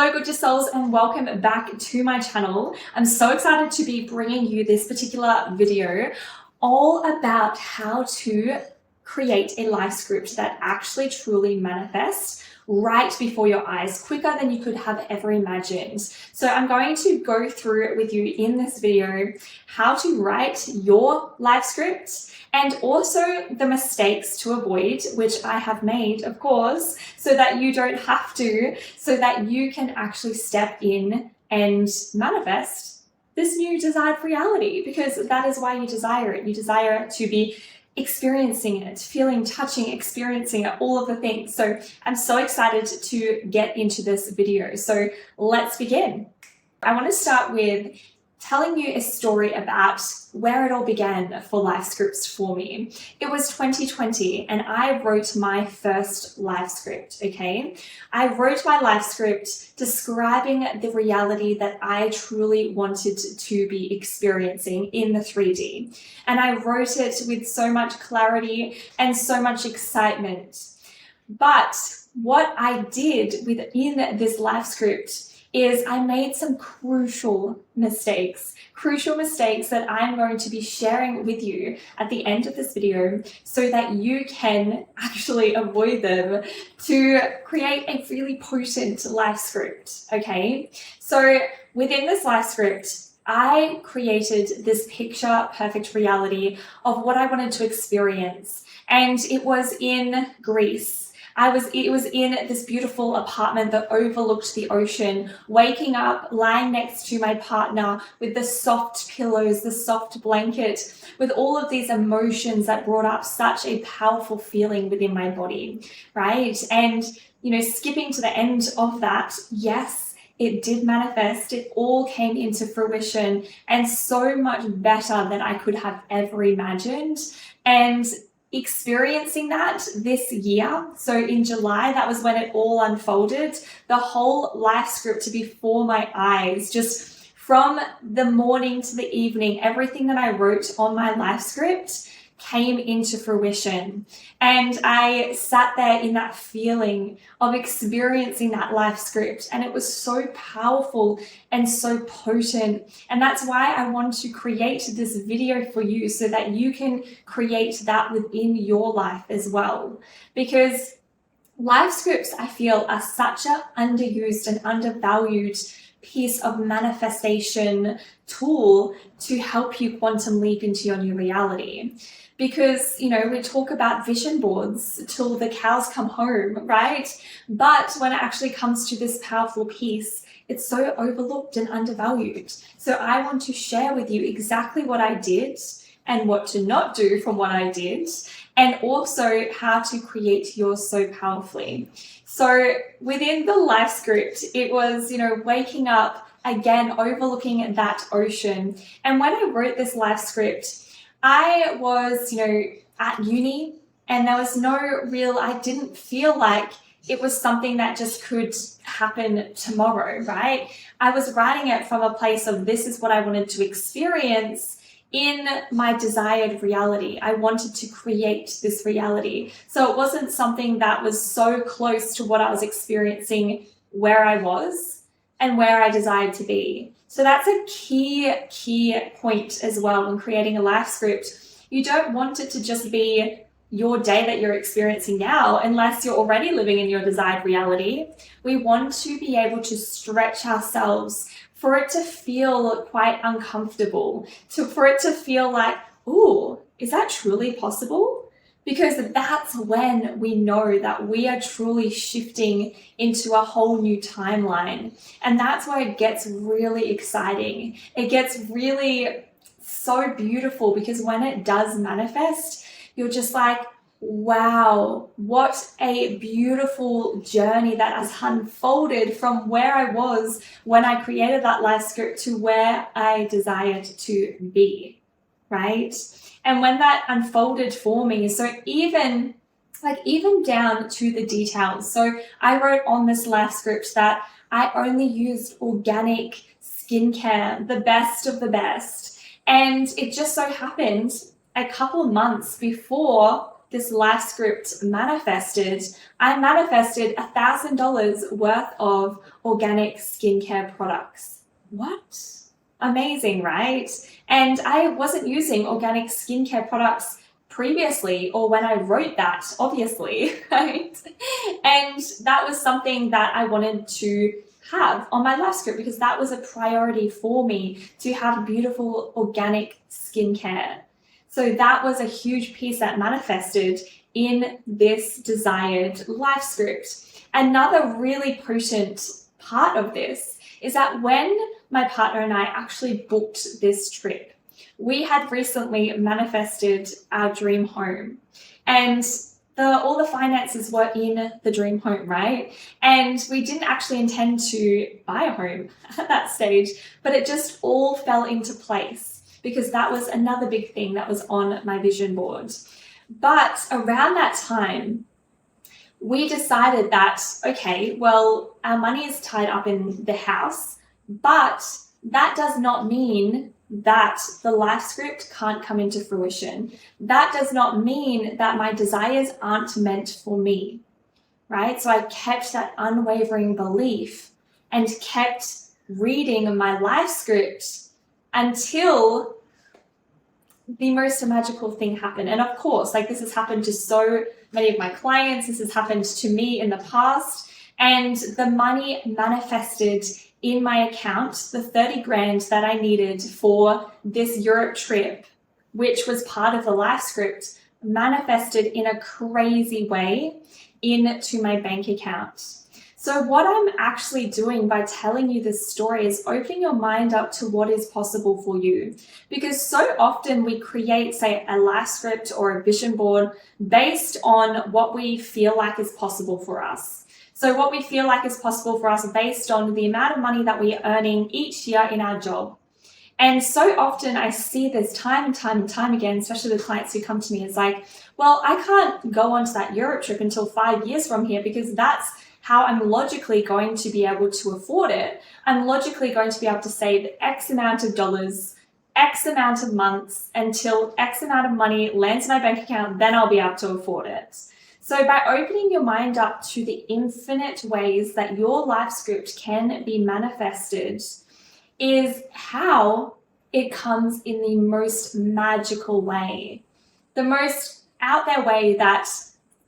Hello gorgeous souls and welcome back to my channel. I'm so excited to be bringing you this particular video all about how to create a life script that actually truly manifests right before your eyes, quicker than you could have ever imagined. So I'm going to go through with you in this video how to write your life script and also the mistakes to avoid, which I have made, of course, so that you don't have to, so that you can actually step in and manifest this new desired reality, because that is why you desire it. You desire to be experiencing it, feeling, touching, experiencing it, all of the things. So I'm so excited to get into this video. So let's begin. I want to start with telling you a story about where it all began for life scripts for me. It was 2020 and I wrote my first life script, okay? I wrote my life script describing the reality that I truly wanted to be experiencing in the 3D. And I wrote it with so much clarity and so much excitement. But what I did within this life script is I made some crucial mistakes that I'm going to be sharing with you at the end of this video so that you can actually avoid them to create a really potent life script, okay? So within this life script, I created this picture perfect reality of what I wanted to experience, and it was in Greece. It was in this beautiful apartment that overlooked the ocean, waking up, lying next to my partner with the soft pillows, the soft blanket, with all of these emotions that brought up such a powerful feeling within my body, right? And, you know, skipping to the end of that, yes, it did manifest. It all came into fruition and so much better than I could have ever imagined. And experiencing that this year, so in July, that was when it all unfolded, the whole life script before my eyes, just from the morning to the evening, everything that I wrote on my life script came into fruition. And I sat there in that feeling of experiencing that life script, and it was so powerful and so potent. And that's why I want to create this video for you so that you can create that within your life as well. Because life scripts, I feel, are such an underused and undervalued piece of manifestation tool to help you quantum leap into your new reality. Because, you know, we talk about vision boards till the cows come home, right? But when it actually comes to this powerful piece, it's so overlooked and undervalued. So I want to share with you exactly what I did and what to not do from what I did, and also how to create yours so powerfully. So within the life script, it was, you know, waking up again, overlooking that ocean. And when I wrote this life script, I was, you know, at uni, and there was I didn't feel like it was something that just could happen tomorrow, right? I was writing it from a place of this is what I wanted to experience in my desired reality. I wanted to create this reality. So it wasn't something that was so close to what I was experiencing where I was and where I desired to be. So that's a key point as well when creating a life script. You don't want it to just be your day that you're experiencing now, unless you're already living in your desired reality. We want to be able to stretch ourselves for it to feel quite uncomfortable, for it to feel like, ooh, is that truly possible? Because that's when we know that we are truly shifting into a whole new timeline. And that's where it gets really exciting. It gets really so beautiful, because when it does manifest, you're just like, wow, what a beautiful journey that has unfolded from where I was when I created that life script to where I desired to be, right? And when that unfolded for me, so even down to the details. So I wrote on this life script that I only used organic skincare, the best of the best. And it just so happened a couple of months before this life script manifested, I manifested $1,000 worth of organic skincare products. What? Amazing, right? And I wasn't using organic skincare products previously or when I wrote that, obviously, right? And that was something that I wanted to have on my life script because that was a priority for me, to have beautiful organic skincare. So that was a huge piece that manifested in this desired life script. Another really potent part of this is that when my partner and I actually booked this trip, we had recently manifested our dream home, and all the finances were in the dream home, right? And we didn't actually intend to buy a home at that stage, but it just all fell into place because that was another big thing that was on my vision board. But around that time, we decided that, okay, well, our money is tied up in the house, but that does not mean that the life script can't come into fruition. That does not mean that my desires aren't meant for me, right? So I kept that unwavering belief and kept reading my life script until the most magical thing happened. And of course, like, this has happened to so many of my clients. This has happened to me in the past, and the money manifested in my account, the 30 grand that I needed for this Europe trip, which was part of the life script, manifested in a crazy way into my bank account. So what I'm actually doing by telling you this story is opening your mind up to what is possible for you. Because so often we create, say, a life script or a vision board based on what we feel like is possible for us. So what we feel like is possible for us based on the amount of money that we are earning each year in our job. And so often I see this time and time and time again, especially with clients who come to me, it's like, well, I can't go on to that Europe trip until 5 years from here because that's how I'm logically going to be able to afford it. I'm logically going to be able to save X amount of dollars, X amount of months until X amount of money lands in my bank account, then I'll be able to afford it. So by opening your mind up to the infinite ways that your life script can be manifested is how it comes in the most magical way. The most out there way that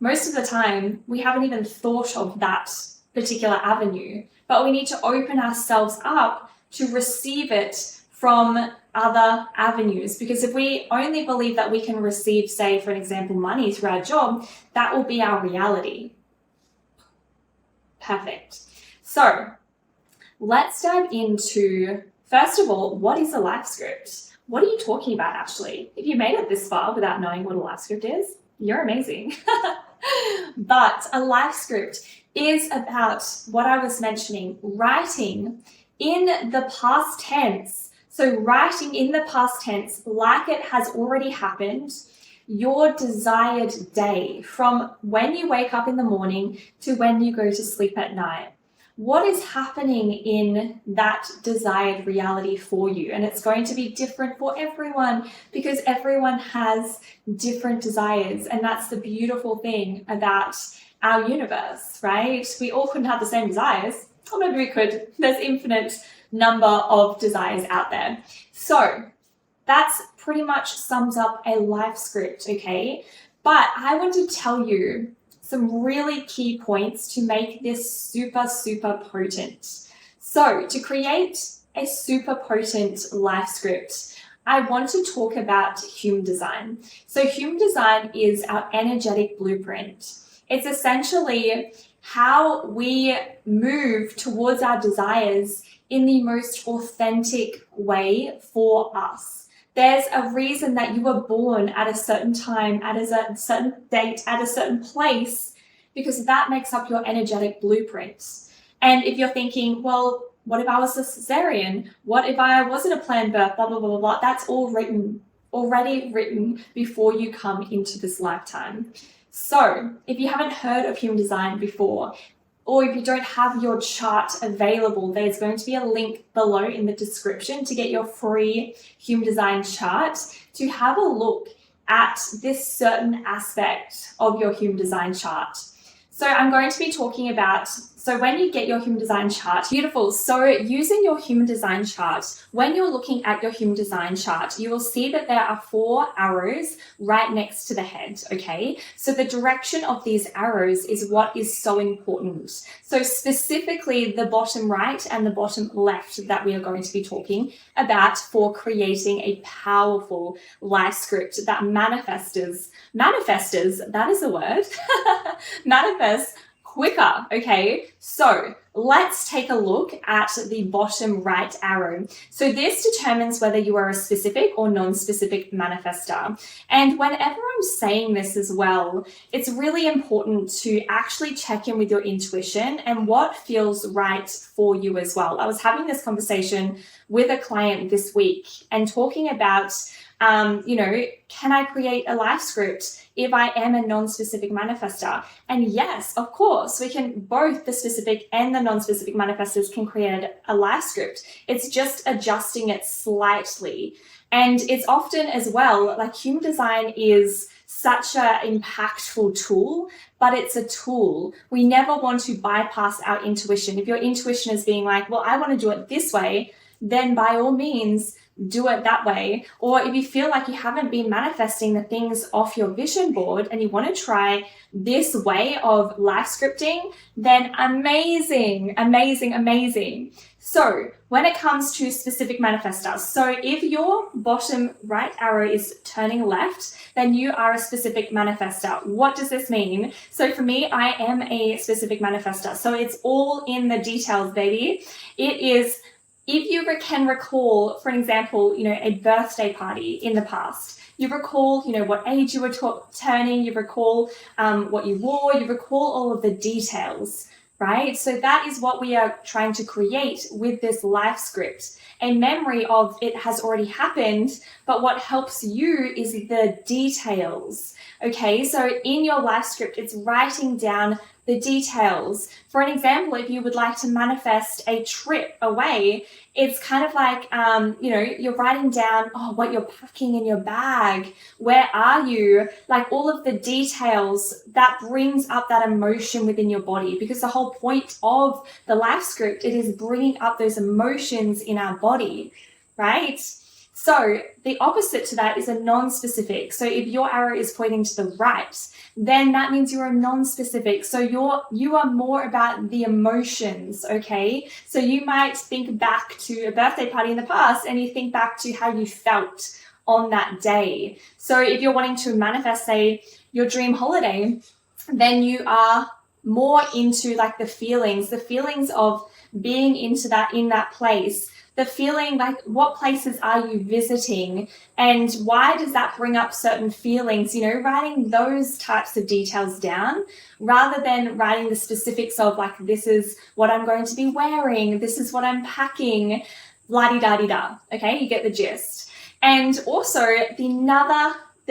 most of the time we haven't even thought of that particular avenue, but we need to open ourselves up to receive it from other avenues. Because if we only believe that we can receive, say, for an example, money through our job, that will be our reality. Perfect. So let's dive into, first of all, what is a life script? What are you talking about, actually? If you made it this far without knowing what a life script is, you're amazing. But a life script is about what I was mentioning, writing in the past tense. So writing in the past tense, like it has already happened, your desired day from when you wake up in the morning to when you go to sleep at night. What is happening in that desired reality for you? And it's going to be different for everyone because everyone has different desires. And that's the beautiful thing about our universe, right? We all couldn't have the same desires. Or maybe we could. There's infinite number of desires out there. So that's pretty much sums up a life script, okay? But I want to tell you some really key points to make this super, super potent. So to create a super potent life script, I want to talk about human design. So human design is our energetic blueprint. It's essentially how we move towards our desires in the most authentic way for us. There's a reason that you were born at a certain time, at a certain date, at a certain place, because that makes up your energetic blueprints. And if you're thinking, well, what if I was a cesarean? What if I wasn't a planned birth? Blah, blah, blah, blah, blah. That's all already written before you come into this lifetime. So if you haven't heard of human design before, or if you don't have your chart available, there's going to be a link below in the description to get your free human design chart to have a look at this certain aspect of your human design chart. So I'm going to be talking about, so when you get your human design chart, beautiful. So using your human design chart, when you're looking at your human design chart, you will see that there are 4 arrows right next to the head, okay? So the direction of these arrows is what is so important. So specifically the bottom right and the bottom left that we are going to be talking about for creating a powerful life script that manifests, that is a word, manifests quicker, okay? So let's take a look at the bottom right arrow. So this determines whether you are a specific or non-specific manifestor. And whenever I'm saying this as well, it's really important to actually check in with your intuition and what feels right for you as well. I was having this conversation with a client this week and talking about can I create a life script if I am a non-specific manifestor? And yes, of course, we can, both the specific and the non-specific manifestors can create a life script. It's just adjusting it slightly. And it's often as well, like human design is such an impactful tool, but it's a tool. We never want to bypass our intuition. If your intuition is being like, well, I want to do it this way, then by all means, do it that way. Or if you feel like you haven't been manifesting the things off your vision board and you want to try this way of life scripting, then amazing. So when it comes to specific manifestors, so if your bottom right arrow is turning left, then you are a specific manifestor. What does this mean? So for me, I am a specific manifestor. So it's all in the details, baby. It is, if you can recall, for an example, a birthday party in the past, you recall, what age you were turning, you recall what you wore, you recall all of the details, right? So that is what we are trying to create with this life script, a memory of it has already happened, but what helps you is the details, okay? So in your life script, it's writing down the details. For an example, if you would like to manifest a trip away, it's kind of like, you're writing down, what you're packing in your bag, where are you, like all of the details that brings up that emotion within your body, because the whole point of the life script, it is bringing up those emotions in our body, right? So the opposite to that is a non-specific. So if your arrow is pointing to the right, then that means you're a non-specific. So you are more about the emotions, okay? So you might think back to a birthday party in the past and you think back to how you felt on that day. So if you're wanting to manifest, say, your dream holiday, then you are more into like the feelings of being in that place. The feeling, like what places are you visiting and why does that bring up certain feelings, writing those types of details down rather than writing the specifics of like, this is what I'm going to be wearing, this is what I'm packing, la-di-da-di-da, okay? You get the gist. And also the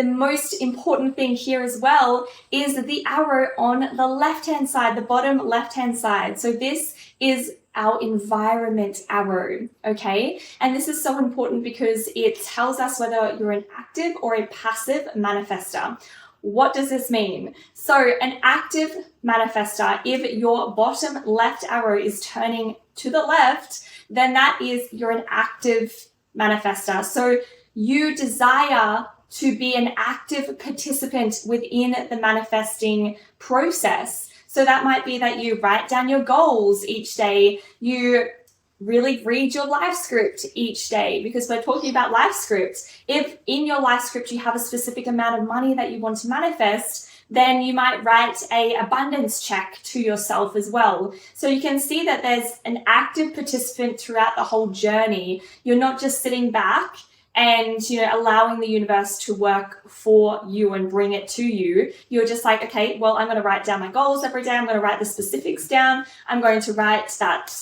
most important thing here as well is the arrow on the left-hand side, the bottom left-hand side. So this is our environment arrow, okay? And this is so important because it tells us whether you're an active or a passive manifestor. What does this mean? So an active manifestor, if your bottom left arrow is turning to the left, then that is you're an active manifestor. So you desire to be an active participant within the manifesting process. So that might be that you write down your goals each day, you really read your life script each day, because we're talking about life scripts. If in your life script you have a specific amount of money that you want to manifest, then you might write an abundance check to yourself as well. So you can see that there's an active participant throughout the whole journey. You're not just sitting back and allowing the universe to work for you and bring it to you. You're just like, okay, well, I'm going to write down my goals every day. I'm going to write the specifics down. I'm going to write that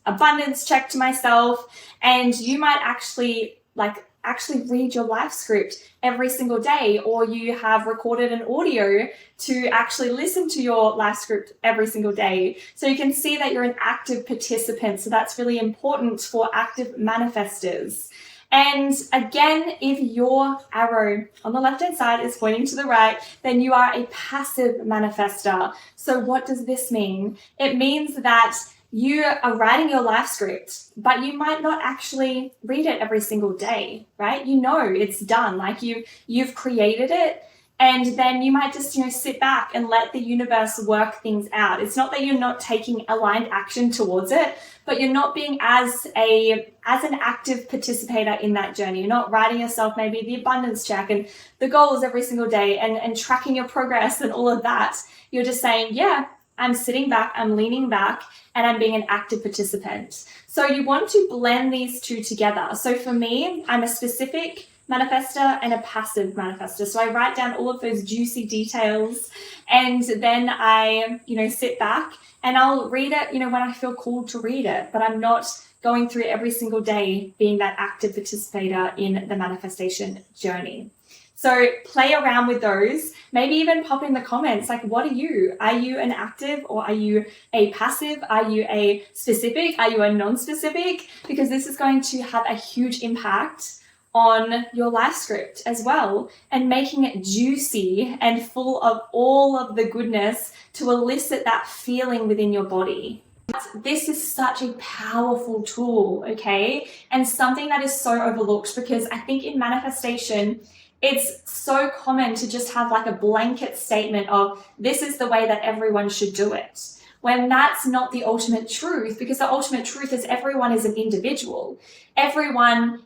abundance check to myself. And you might actually read your life script every single day, or you have recorded an audio to actually listen to your life script every single day. So you can see that you're an active participant. So that's really important for active manifestors. And again, if your arrow on the left-hand side is pointing to the right, then you are a passive manifester. So what does this mean? It means that you are writing your life script, but you might not actually read it every single day, right? You know it's done, like you've created it, and then you might just, sit back and let the universe work things out. It's not that you're not taking aligned action towards it, but you're not being as an active participator in that journey. You're not writing yourself maybe the abundance check and the goals every single day and tracking your progress and all of that. You're just saying, yeah, I'm sitting back, I'm leaning back, and I'm being an active participant. So you want to blend these two together. So for me, I'm a specific manifester and a passive manifester. So I write down all of those juicy details, and then I, sit back and I'll read it, when I feel called to read it, but I'm not going through every single day being that active participator in the manifestation journey. So play around with those. Maybe even pop in the comments, like, what are you? Are you an active, or are you a passive? Are you a specific? Are you a non-specific? Because this is going to have a huge impact on your life script as well, and making it juicy and full of all of the goodness to elicit that feeling within your body. This is such a powerful tool, okay? And something that is so overlooked, because I think in manifestation, it's so common to just have like a blanket statement of this is the way that everyone should do it, when that's not the ultimate truth, because the ultimate truth is everyone is an individual. Everyone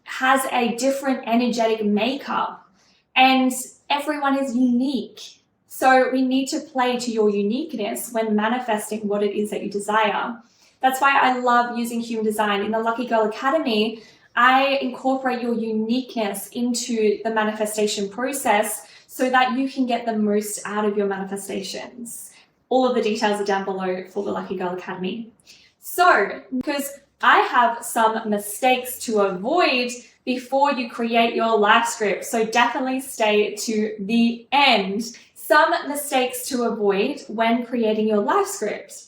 has a different energetic makeup, and everyone is unique. So we need to play to your uniqueness when manifesting what it is that you desire. That's why I love using human design. In the Lucky Girl Academy, I incorporate your uniqueness into the manifestation process so that you can get the most out of your manifestations. All of the details are down below for the Lucky Girl Academy. So, because I have some mistakes to avoid before you create your life script, so definitely stay to the end. Some mistakes to avoid when creating your life script.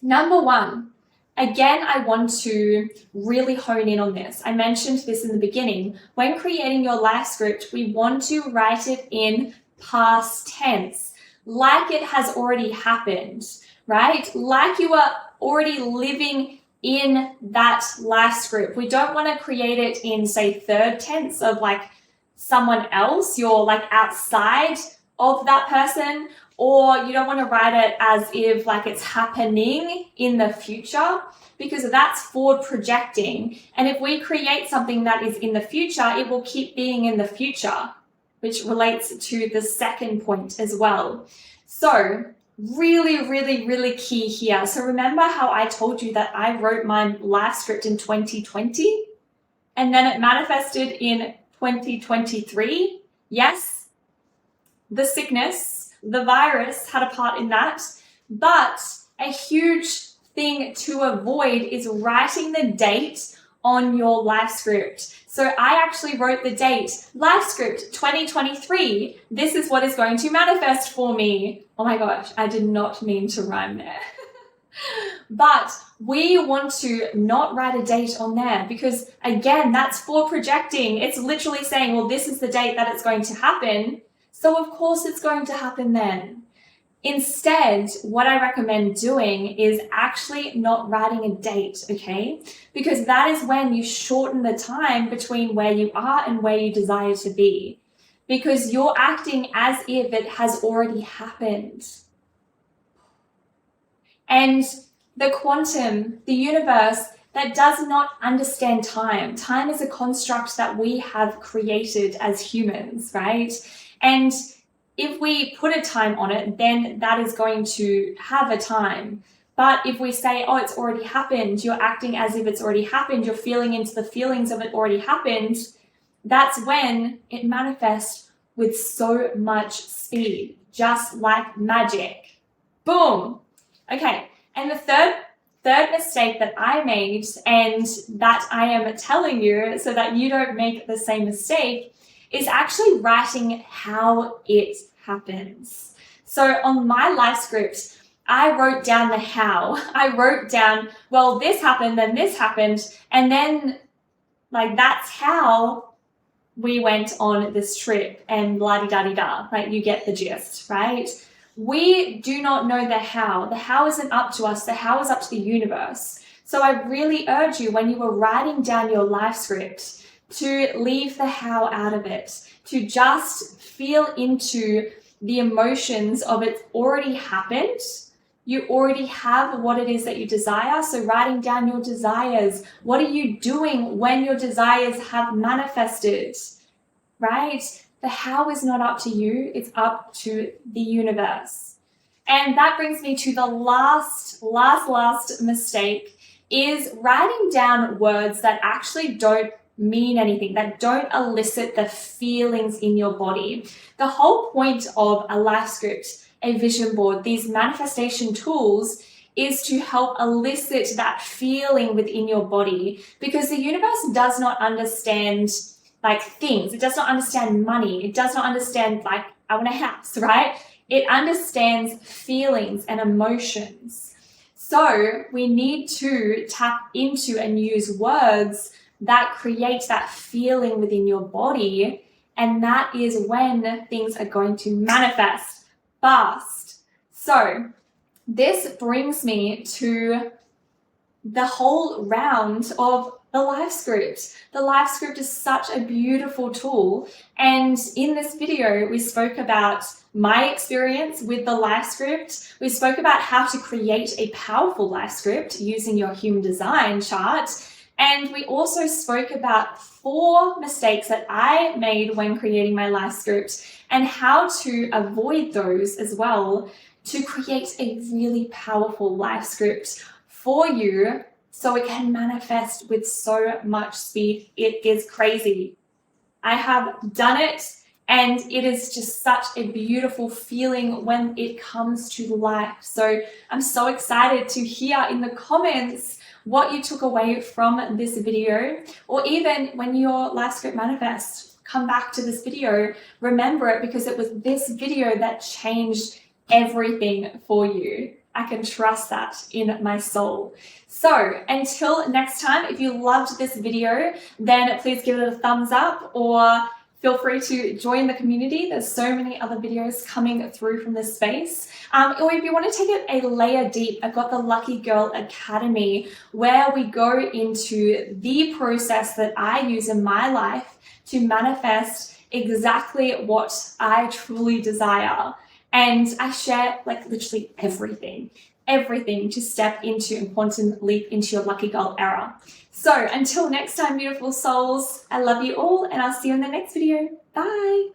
Number one, again, I want to really hone in on this. I mentioned this in the beginning. When creating your life script, we want to write it in past tense, like it has already happened, right? Like you are already living in that life script. We don't want to create it in, say, third tense of like someone else. You're like outside of that person, or you don't want to write it as if like it's happening in the future, because that's forward projecting. And if we create something that is in the future, it will keep being in the future, which relates to the second point as well. So really, really, really key here. So remember how I told you that I wrote my life script in 2020 and then it manifested in 2023? Yes, the sickness, the virus had a part in that, but a huge thing to avoid is writing the date on your life script. So I actually wrote the date, life script 2023. This is what is going to manifest for me. Oh my gosh, I did not mean to rhyme there. But we want to not write a date on there, because again, that's for projecting. It's literally saying, well, this is the date that it's going to happen. So of course it's going to happen then. Instead, what I recommend doing is actually not writing a date, okay? Because that is when you shorten the time between where you are and where you desire to be. Because you're acting as if it has already happened. And the quantum, the universe, that does not understand time. Time is a construct that we have created as humans, right? And if we put a time on it, then that is going to have a time. But if we say, oh, it's already happened, you're acting as if it's already happened, you're feeling into the feelings of it already happened, that's when it manifests with so much speed, just like magic. Boom. Okay, and the third mistake that I made, and that I am telling you so that you don't make the same mistake, is actually writing how it happens. So on my life script, I wrote down the how. I wrote down, well, this happened, then this happened, and then Like, that's how we went on this trip and la-di-da-di-da, right? You get the gist, right? We do not know the how. The how isn't up to us. The how is up to the universe. So I really urge you, when you were writing down your life script, to leave the how out of it, to just feel into the emotions of it's already happened. You already have what it is that you desire. So writing down your desires. What are you doing when your desires have manifested, right? The how is not up to you. It's up to the universe. And that brings me to the last mistake, is writing down words that actually don't mean anything, that don't elicit the feelings in your body. The whole point of a life script, a vision board, these manifestation tools, is to help elicit that feeling within your body, because the universe does not understand like things. It does not understand money. It does not understand like, I want a house, right? It understands feelings and emotions. So we need to tap into and use words that create that feeling within your body. And that is when things are going to manifest fast. So this brings me to the whole round of the life script. The life script is such a beautiful tool. And in this video, we spoke about my experience with the life script. We spoke about how to create a powerful life script using your human design chart. And we also spoke about 4 mistakes that I made when creating my life script and how to avoid those as well, to create a really powerful life script for you so it can manifest with so much speed. It is crazy. I have done it, and it is just such a beautiful feeling when it comes to life. So I'm so excited to hear in the comments what you took away from this video, or even when your life script manifests, come back to this video, remember it, because it was this video that changed everything for you. I can trust that in my soul. So until next time, if you loved this video, then please give it a thumbs up, or feel free to join the community. There's so many other videos coming through from this space. Or if you want to take it a layer deep, I've got the Lucky Girl Academy, where we go into the process that I use in my life to manifest exactly what I truly desire. And I share like literally everything to step into and quantum leap into your Lucky Girl era. So until next time, beautiful souls, I love you all, and I'll see you in the next video. Bye.